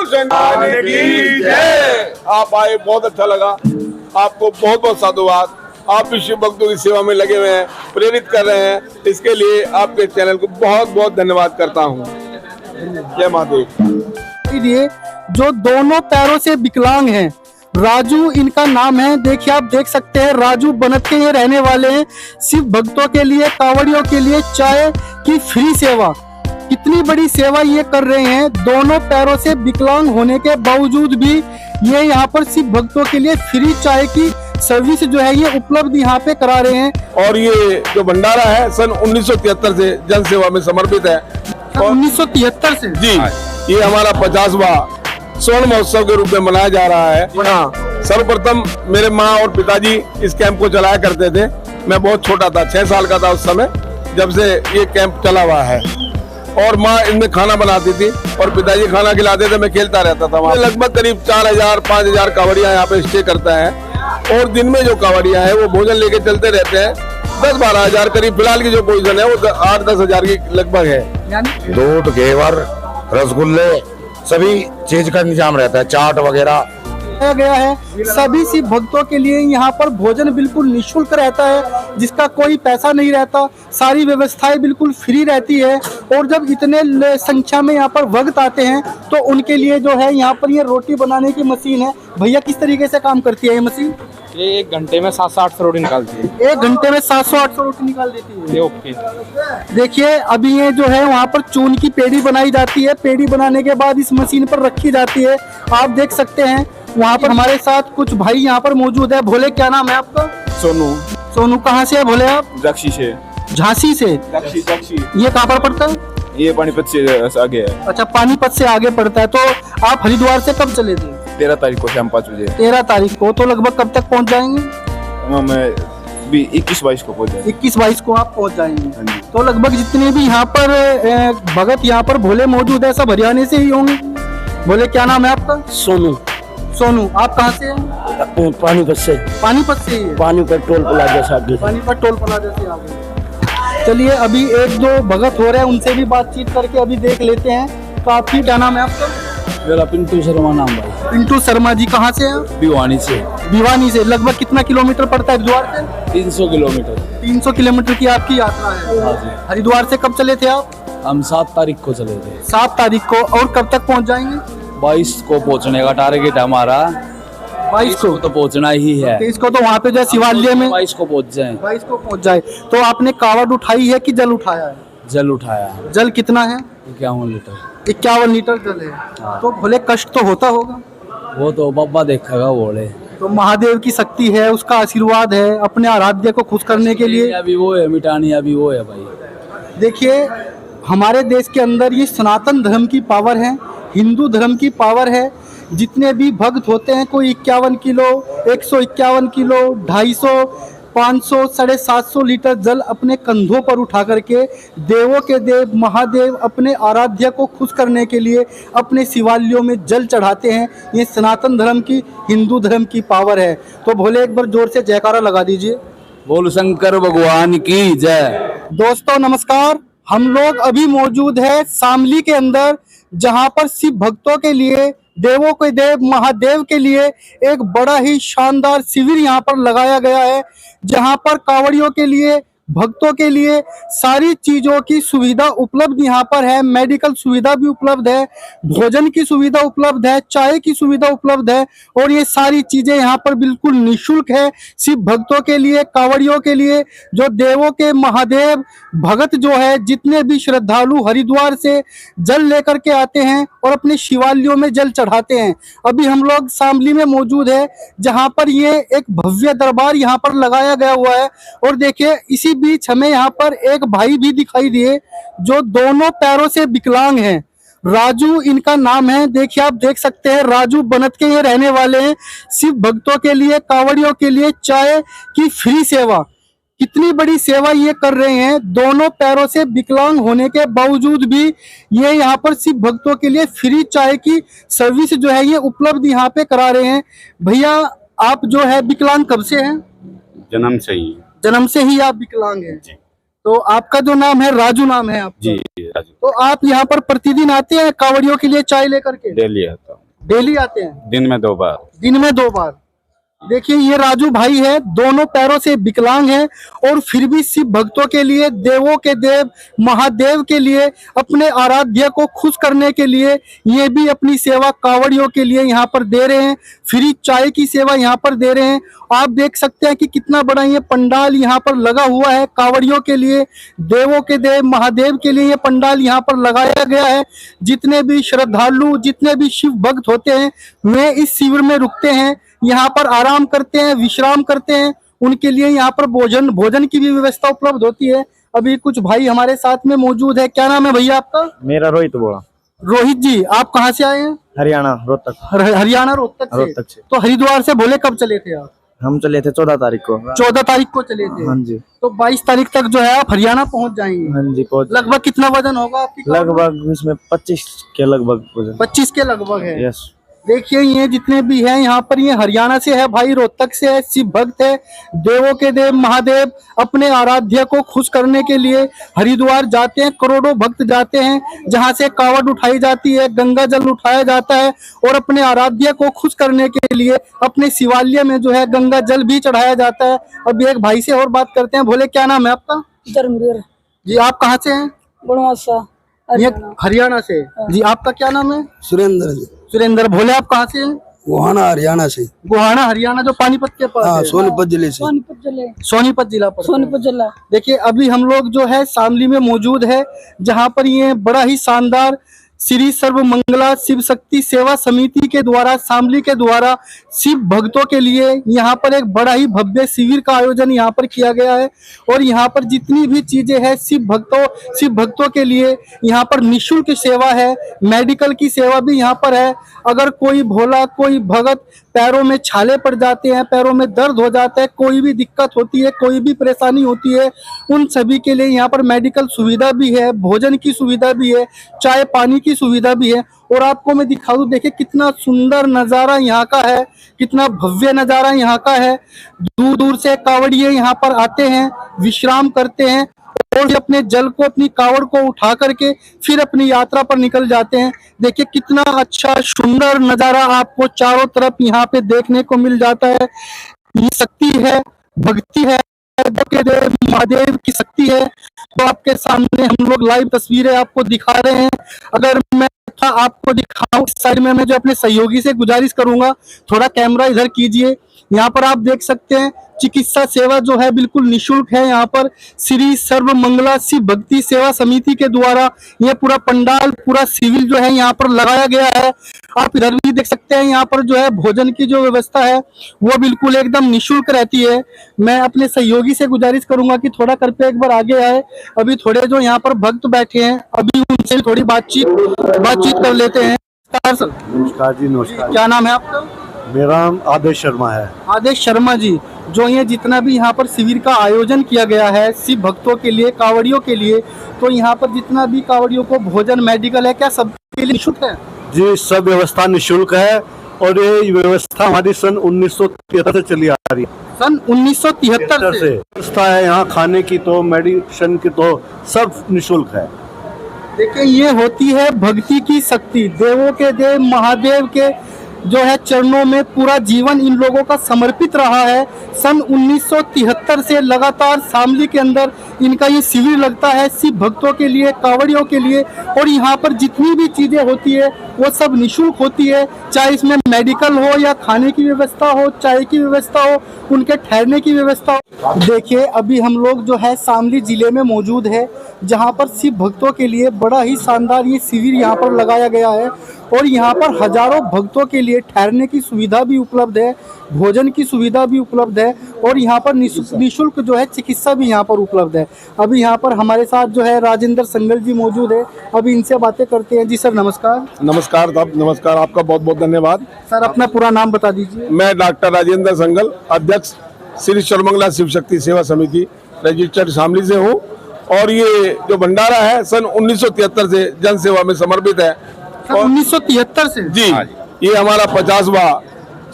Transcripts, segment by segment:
शंकर की जय। आप आए, बहुत अच्छा लगा। आपको बहुत बहुत साधुवाद। आप भी शिव भक्तों की सेवा में लगे हुए हैं, प्रेरित कर रहे हैं, इसके लिए आपके चैनल को बहुत बहुत धन्यवाद करता हूँ। जय महादेव। ये जो दोनों पैरों से विकलांग हैं, राजू इनका नाम है। देखिए, आप देख सकते हैं, राजू बनत के ये रहने वाले हैं। शिव भक्तों के लिए, कांवड़ियों के लिए चाय की फ्री सेवा, कितनी बड़ी सेवा ये कर रहे हैं। दोनों पैरों से विकलांग होने के बावजूद भी ये यहाँ पर शिव भक्तों के लिए फ्री चाय की सर्विस जो है ये उपलब्ध यहाँ पे करा रहे हैं। और ये जो भंडारा है सन 1973 से जन सेवा में समर्पित है। 1973 से जी, ये हमारा 50वां स्वर्ण महोत्सव के रूप में मनाया जा रहा है। हाँ, सर्वप्रथम मेरे माँ और पिताजी इस कैंप को चलाया करते थे। मैं बहुत छोटा था, 6 साल का था उस समय जब से ये कैंप चला हुआ है। और माँ इनमें खाना बनाती थी और पिताजी खाना खिलाते थे, मैं खेलता रहता था। वहाँ लगभग करीब 4000-5000 कांवड़िया यहाँ पे स्टे करता है। और दिन में जो कांवड़िया है वो भोजन लेके चलते रहते हैं। 10-12 हजार करीब फिलहाल की जो पोजीशन है वो 8-10 हजार की लगभग है। दूध, घेवर, रसगुल्ले, सभी चीज का इंतजाम रहता है, चाट वगैरह गया है। सभी शिव भक्तों के लिए यहाँ पर भोजन बिल्कुल निःशुल्क रहता है, जिसका कोई पैसा नहीं रहता। सारी व्यवस्थाएं बिल्कुल फ्री रहती है। और जब इतने संख्या में यहाँ पर भक्त आते हैं तो उनके लिए जो है यहाँ पर ये रोटी बनाने की मशीन है। भैया, किस तरीके से काम करती है ये मशीन? ये 1 घंटे में 700-800 रोटी निकालती है। 1 घंटे में 700-800 रोटी निकाल देती है। ये ओके। देखिए, अभी ये जो है वहाँ पर चून की पेड़ी बनाई जाती है। पेड़ी बनाने के बाद इस मशीन पर रखी जाती है। आप देख सकते हैं वहाँ पर हमारे साथ कुछ भाई यहाँ पर मौजूद है। भोले, क्या नाम है आपका? सोनू। सोनू, कहाँ से है भोले आप? जक्सी से। झांसी से। जक्सी। ये कहाँ पर पड़ता है? ये पानीपत से आगे है। अच्छा, पानीपत से आगे पड़ता है। तो आप हरिद्वार से कब चले थे? 13 तारीख को शाम 5 बजे। 13 तारीख को। तो लगभग कब तक पहुँच जाएंगे? मैं 21-22 को पहुँच जाएंगे। 21-22 को आप पहुँच जाएंगे। तो लगभग जितने भी यहाँ पर भगत यहाँ पर भोले मौजूद है सब हरियाणा से ही होंगे। भोले, क्या नाम है आपका? सोनू। सोनू, आप कहाँ से हैं? पानीपत से। पानीपत से ही है। पानीपत टोल प्लाजा से आगे। पानीपत टोल प्लाजा से आगे। चलिए, अभी 1-2 भगत हो रहे हैं, उनसे भी बातचीत करके अभी देख लेते हैं। तो आपकी क्या नाम है आपका? मेरा पिंटू शर्मा नाम भाई। पिंटू शर्मा जी, कहाँ से हैं? भिवानी से। भिवानी से। लगभग कितना किलोमीटर पड़ता है हरिद्वार से? 300 किलोमीटर। 300 किलोमीटर की आपकी यात्रा है। हाँ जी। हरिद्वार से कब चले थे आप? हम 7 तारीख को चले थे। 7 तारीख को। और कब तक पहुँच जाएंगे? 22 को पहुंचने का टारगेट है हमारा। 22 को तो पहुंचना ही है। 23 को तो वहाँ पे जो है शिवालय में 22 को पहुंच जाए। 22 को पहुँच जाए। तो आपने कावड़ उठाई है कि जल उठाया है? जल उठाया। जल कितना है? 51 लीटर। 51 लीटर जल है। हाँ। तो भले कष्ट तो होता होगा। वो तो बाबा देखेगा बोले। तो महादेव की शक्ति है, उसका आशीर्वाद है अपने आराध्य को खुश करने के लिए। अभी वो है मिटानी, अभी वो है भाई। देखिए, हमारे देश के अंदर ये सनातन धर्म की पावर है, हिंदू धर्म की पावर है। जितने भी भक्त होते हैं, कोई 51 किलो, 151 किलो, 250, 500, 750 लीटर जल अपने कंधों पर उठा करके देवों के देव महादेव अपने आराध्य को खुश करने के लिए अपने शिवालयों में जल चढ़ाते हैं। ये सनातन धर्म की, हिंदू धर्म की पावर है। तो भोले, एक बार जोर से जयकारा लगा दीजिए। बोल शंकर भगवान की जय। दोस्तों नमस्कार, हम लोग अभी मौजूद है शामली के अंदर, जहां पर शिव भक्तों के लिए, देवों के देव महादेव के लिए एक बड़ा ही शानदार शिविर यहाँ पर लगाया गया है, जहां पर कांवड़ियों के लिए, भक्तों के लिए सारी चीजों की सुविधा उपलब्ध यहाँ पर है। मेडिकल सुविधा भी उपलब्ध है, भोजन की सुविधा उपलब्ध है, चाय की सुविधा उपलब्ध है। और ये सारी चीजें यहाँ पर बिल्कुल निःशुल्क है शिव भक्तों के लिए, कांवड़ियों के लिए। जो देवों के महादेव भगत जो है, जितने भी श्रद्धालु हरिद्वार से जल लेकर के आते हैं और अपने शिवालयों में जल चढ़ाते हैं। अभी हम लोग शामली में मौजूद है, जहाँ पर ये एक भव्य दरबार यहाँ पर लगाया गया हुआ है। और देखिए, इसी बीच हमें यहाँ पर एक भाई भी दिखाई दिए जो दोनों पैरों से विकलांग हैं। राजू इनका नाम है। देखिए, आप देख सकते हैं, राजू बनत के ये रहने वाले हैं। शिव भक्तों के लिए, कांवड़ियों के लिए चाय की फ्री सेवा, कितनी बड़ी सेवा ये कर रहे हैं। दोनों पैरों से विकलांग होने के बावजूद भी ये यहाँ पर शिव भक्तों के लिए फ्री चाय की सर्विस जो है ये उपलब्ध यहाँ पे करा रहे हैं। भैया, आप जो है विकलांग कब से हैं? जन्म से ही। जन्म से ही आप विकलांग हैं। तो आपका जो नाम है राजू नाम है आपका? जी राजू, तो आप यहाँ पर प्रतिदिन आते हैं कांवड़ियों के लिए चाय लेकर के? डेली आता हूँ, डेली आते हैं? दिन में 2 बार। दिन में 2 बार। देखिए ये राजू भाई है, दोनों पैरों से विकलांग है और फिर भी शिव भक्तों के लिए, देवों के देव महादेव के लिए, अपने आराध्य को खुश करने के लिए ये भी अपनी सेवा कांवड़ियों के लिए यहाँ पर दे रहे हैं। फ्री चाय की सेवा यहाँ पर दे रहे हैं। आप देख सकते हैं कि कितना बड़ा ये पंडाल यहाँ पर लगा हुआ है कांवड़ियों के लिए, देवों के देव महादेव के लिए ये पंडाल यहाँ पर लगाया गया है। जितने भी श्रद्धालु, जितने भी शिव भक्त होते हैं वे इस शिविर में रुकते हैं, यहाँ पर आराम करते हैं, विश्राम करते हैं। उनके लिए यहाँ पर भोजन की भी व्यवस्था उपलब्ध होती है। अभी कुछ भाई हमारे साथ में मौजूद है। क्या नाम है भैया आपका? मेरा रोहित बोला। रोहित जी, आप कहाँ से आए हैं? हरियाणा रोहतक। हरियाणा रोहतक से। तो हरिद्वार से भोले कब चले थे आप? हम चले थे 14 तारीख को। 14 तारीख को चले थे। हाँ जी। तो 22 तारीख तक जो है आप हरियाणा पहुंच जाएंगे। हाँ जी पहुंच। लगभग कितना वजन होगा आपकी? लगभग इसमें 25 के लगभग वजन। 25 के लगभग है। यस। देखिए ये जितने भी हैं यहाँ पर, ये हरियाणा से है भाई, रोहतक से है, शिव भक्त है, देवों के देव महादेव अपने आराध्य को खुश करने के लिए हरिद्वार जाते हैं। करोड़ों भक्त जाते हैं, जहाँ से कावड़ उठाई जाती है, गंगा जल उठाया जाता है और अपने आराध्य को खुश करने के लिए अपने शिवालय में जो है गंगा जल भी चढ़ाया जाता है। अब एक भाई से और बात करते हैं। भोले क्या नाम है आपका? धर्मवीर जी, आप कहाँ से हैं? बनवासा ये हरियाणा से। जी, आपका क्या नाम है? सुरेंद्र जी। सुरेंद्र। भोले आप कहाँ से हैं? गोहाना हरियाणा से। गोहाना हरियाणा, जो पानीपत के पास हाँ, है। सोनीपत जिले से। सोनीपत जिला पर। सोनीपत जिला। देखिए अभी हम लोग जो है शामली में मौजूद है, जहाँ पर ये बड़ा ही शानदार श्री सर्व मंगला शिव शक्ति सेवा समिति के द्वारा, शामली के द्वारा शिव भक्तों के लिए यहाँ पर एक बड़ा ही भव्य शिविर का आयोजन यहाँ पर किया गया है। और यहाँ पर जितनी भी चीजें हैं शिव भक्तों के लिए यहाँ पर निःशुल्क सेवा है। मेडिकल की सेवा भी यहाँ पर है। अगर कोई भोला, कोई भगत पैरों में छाले पड़ जाते हैं, पैरों में दर्द हो जाता है, कोई भी दिक्कत होती है, कोई भी परेशानी होती है, उन सभी के लिए यहाँ पर मेडिकल सुविधा भी है, भोजन की सुविधा भी है, चाय पानी की सुविधा भी है। और आपको मैं दिखा दूं, देखिए कितना सुंदर नज़ारा यहाँ का है, कितना भव्य नज़ारा यहाँ का है। दूर दूर से कांवड़िये यहाँ पर आते हैं, विश्राम करते हैं और अपने जल को, अपनी कावड़ को उठा करके फिर अपनी यात्रा पर निकल जाते हैं। देखिए कितना अच्छा सुंदर नज़ारा आपको चारों तरफ यहाँ पे देखने को मिल जाता है। ये शक्ति है, भक्ति है, के देव महादेव की शक्ति है। तो आपके सामने हम लोग लाइव तस्वीरें आपको दिखा रहे हैं। अगर मैं आपको दिखाऊं इस साइड में, मैं जो अपने सहयोगी से गुजारिश करूंगा, थोड़ा कैमरा इधर कीजिए। यहाँ पर आप देख सकते हैं चिकित्सा सेवा जो है बिल्कुल निःशुल्क है। यहाँ पर श्री सर्व मंगला शिव भक्ति सेवा समिति के द्वारा ये पूरा पंडाल, पूरा शिविर जो है यहाँ पर लगाया गया है। आप इधर भी देख सकते हैं, यहाँ पर जो है भोजन की जो व्यवस्था है वो बिल्कुल एकदम निःशुल्क रहती है। मैं अपने सहयोगी से गुजारिश करूंगा कि थोड़ा कृपया एक बार आगे आए। अभी थोड़े जो यहाँ पर भक्त बैठे हैं, अभी उनसे थोड़ी बातचीत कर लेते हैं। नमस्कार जी। नमस्कार। क्या नाम है आपका? मेरा नाम आदेश शर्मा है। आदेश शर्मा जी, जो ये जितना भी यहाँ पर शिविर का आयोजन किया गया है शिव भक्तों के लिए, कांवड़ियों के लिए, तो यहाँ पर जितना भी कांवड़ियों को भोजन मेडिकल है, क्या सबके लिए निःशुल्क है? जी, सब व्यवस्था निःशुल्क है और ये व्यवस्था हमारी सन 1973 से चली आ रही है। सन 1973 से व्यवस्था है यहाँ, खाने की तो, मेडिसिन की तो, सब निःशुल्क है। देखिए ये होती है भक्ति की शक्ति। देवों के देव महादेव के जो है चरणों में पूरा जीवन इन लोगों का समर्पित रहा है। सन 1973 से लगातार शामली के अंदर इनका ये शिविर लगता है शिव भक्तों के लिए, कांवड़ियों के लिए। और यहाँ पर जितनी भी चीजें होती है वो सब निःशुल्क होती है, चाहे इसमें मेडिकल हो या खाने की व्यवस्था हो, चाय की व्यवस्था हो, उनके ठहरने की व्यवस्था हो। देखिए अभी हम लोग जो है शामली जिले में मौजूद है, जहाँ पर शिव भक्तों के लिए बड़ा ही शानदार ये शिविर यहाँ पर लगाया गया है। और यहाँ पर हजारों भक्तों के लिए ठहरने की सुविधा भी उपलब्ध है, भोजन की सुविधा भी उपलब्ध है और यहाँ पर निःशुल्क जो है चिकित्सा भी यहाँ पर उपलब्ध है। अभी यहाँ पर हमारे साथ जो है राजेंद्र संगल जी मौजूद है, अभी इनसे बातें करते हैं। जी सर नमस्कार। नमस्कार साहब, नमस्कार, आपका बहुत बहुत धन्यवाद। सर अपना पूरा नाम बता दीजिए। मैं डॉक्टर राजेंद्र संगल, अध्यक्ष श्री सर्वमंगला शिव शक्ति सेवा समिति, रजिस्टर्ड शामली से हूँ। और ये जो भंडारा है सन 1973 से जन सेवा में समर्पित है। 1973 से? जी, ये हमारा 50वां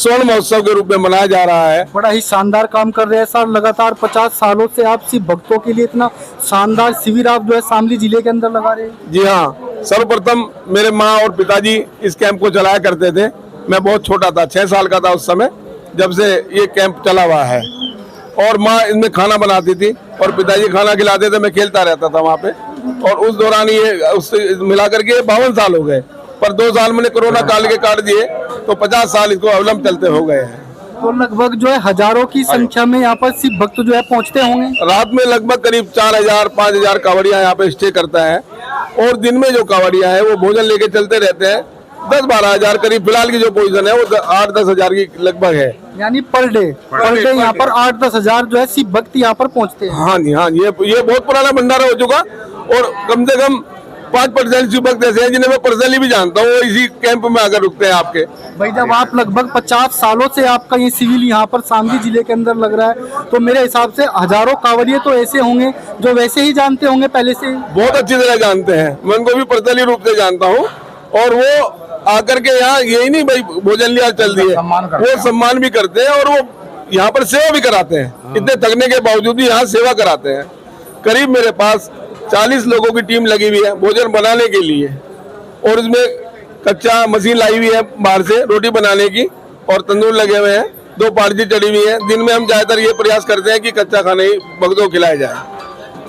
स्वर्ण महोत्सव के रूप में मनाया जा रहा है। बड़ा ही शानदार काम कर रहे हैं सर। लगातार 50 सालों से आप सिर्फ भक्तों के लिए इतना शानदार शिविर आप जो है शामली जिले के अंदर लगा रहे हैं। जी हाँ, सर्वप्रथम मेरे माँ और पिताजी इस कैंप को चलाया करते थे। मैं बहुत छोटा था, 6 साल का था उस समय जब से ये कैंप चला हुआ है। और माँ इसमें खाना बनाती थी और पिताजी खाना खिलाते थे, मैं खेलता रहता था वहाँ पे। और उस दौरान ये उससे मिलाकर के 52 साल हो गए, पर 2 साल मैंने कोरोना काल के काट दिए, तो 50 साल इसको अवलंब चलते हो गए हैं। तो लगभग जो है हजारों की संख्या में यहाँ पर सिर्फ भक्त जो है पहुँचते होंगे। रात में लगभग करीब 4000-5000 कांवड़िया यहाँ पे स्टे करता है। और दिन में जो कांवड़िया है वो भोजन लेके चलते रहते हैं। 10-12 हजार करीब फिलहाल की जो पोजीशन है वो 8-10 हजार की लगभग है। यानी पर डे यहाँ पर 8-10 हजार जो है सिर्फ भक्त यहाँ पर पहुँचते हैं। हाँ जी, हाँ, ये बहुत पुराना भंडारा हो चुका। और कम से कम 5% शिव भक्त ऐसे हैं जिन्हें मैं पर्सनली भी जानता हूँ, वो इसी कैंप में आकर रुकते हैं आपके। भाई जब आप लगभग 50 सालों से आपका ये सिविल यहाँ पर शामली जिले के अंदर लग रहा है, तो मेरे हिसाब से हजारों कांवड़िए तो ऐसे होंगे जो वैसे ही जानते होंगे पहले से। बहुत अच्छी तरह जानते हैं, मैं उनको भी पर्सनली रूप से जानता हूँ। और वो आकर के यहाँ यही नहीं भाई भोजन लिया चल दिए, वो सम्मान भी करते हैं और वो यहाँ पर सेवा भी कराते हैं। इतने थकने के बावजूद भी यहाँ सेवा कराते हैं। करीब मेरे पास 40 लोगों की टीम लगी हुई है भोजन बनाने के लिए। और इसमें कच्चा मशीन लाई हुई है बाहर से रोटी बनाने की, और तंदूर लगे हुए हैं, 2 पार्टी चढ़ी हुई है। दिन में हम ज्यादातर ये प्रयास करते हैं कि कच्चा खाना ही भक्तों को खिलाया जाए।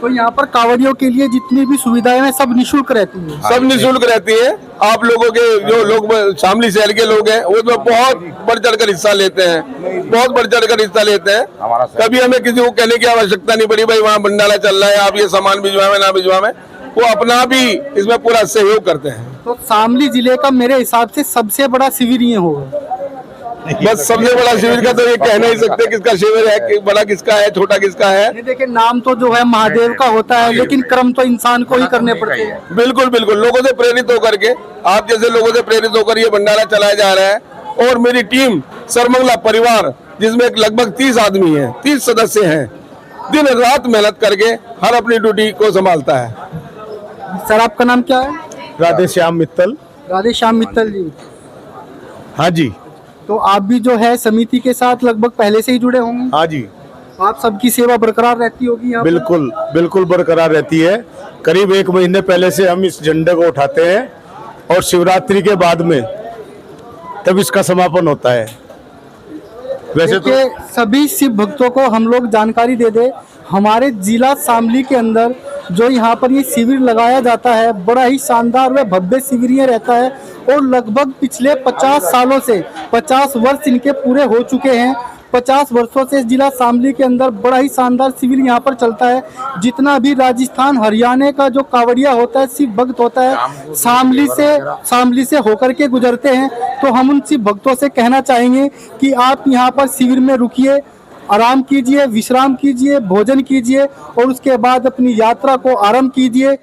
तो यहाँ पर कांवड़ियों के लिए जितनी भी सुविधाएं हैं सब निःशुल्क रहती है। सब निःशुल्क रहती है। आप लोगों के जो लोग शामली शहर के लोग हैं वो तो बहुत बढ़ चढ़ कर हिस्सा लेते हैं, बहुत बढ़ चढ़ कर हिस्सा लेते हैं। कभी हमें किसी को कहने की आवश्यकता नहीं पड़ी भाई वहाँ भंडारा चल रहा है, आप ये सामान भिजवाएं ना भिजवाएं। वो अपना भी इसमें पूरा सहयोग करते हैं। तो शामली जिले का मेरे हिसाब से सबसे बड़ा शिविर ये होगा। बस सबसे बड़ा शिविर का तो ये कह नहीं सकते किसका शिविर है, कि बड़ा किसका है, छोटा किसका है। ये देखिए नाम तो जो है महादेव का होता है, लेकिन कर्म तो इंसान को ही करने पड़ते हैं। बिल्कुल बिल्कुल, लोगों से प्रेरित होकर के, आप जैसे लोगों से प्रेरित होकर ये भंडारा चलाया जा रहा है। और मेरी टीम सरमंगला परिवार, जिसमें लगभग 30 आदमी हैं, 30 सदस्य हैं, दिन रात मेहनत करके हर अपनी ड्यूटी को संभालता है। सर आपका नाम क्या है? राधे श्याम मित्तल। राधे श्याम मित्तल जी। हाँ जी, तो आप भी जो है समिति के साथ लगभग पहले से ही जुड़े होंगे। हाँ जी, आप सबकी सेवा बरकरार रहती होगी यहाँ पर? बिल्कुल बिल्कुल बरकरार रहती है। करीब 1 महीने पहले से हम इस झंडे को उठाते हैं और शिवरात्रि के बाद में तब इसका समापन होता है। वैसे तो सभी शिव भक्तों को हम लोग जानकारी दे दे, हमारे जिला शामली के अंदर जो यहाँ पर ये शिविर लगाया जाता है बड़ा ही शानदार व भव्य शिविर ये रहता है। और लगभग पिछले 50 सालों से 50 वर्ष इनके पूरे हो चुके हैं। 50 वर्षों से जिला शामली के अंदर बड़ा ही शानदार शिविर यहाँ पर चलता है। जितना भी राजस्थान हरियाणा का जो कांवड़िया होता है, शिव भक्त होता है, शामली से होकर के गुजरते हैं। तो हम उन शिव भक्तों से कहना चाहेंगे कि आप यहाँ पर शिविर में रुकिए, आराम कीजिए, विश्राम कीजिए, भोजन कीजिए और उसके बाद अपनी यात्रा को आरंभ कीजिए।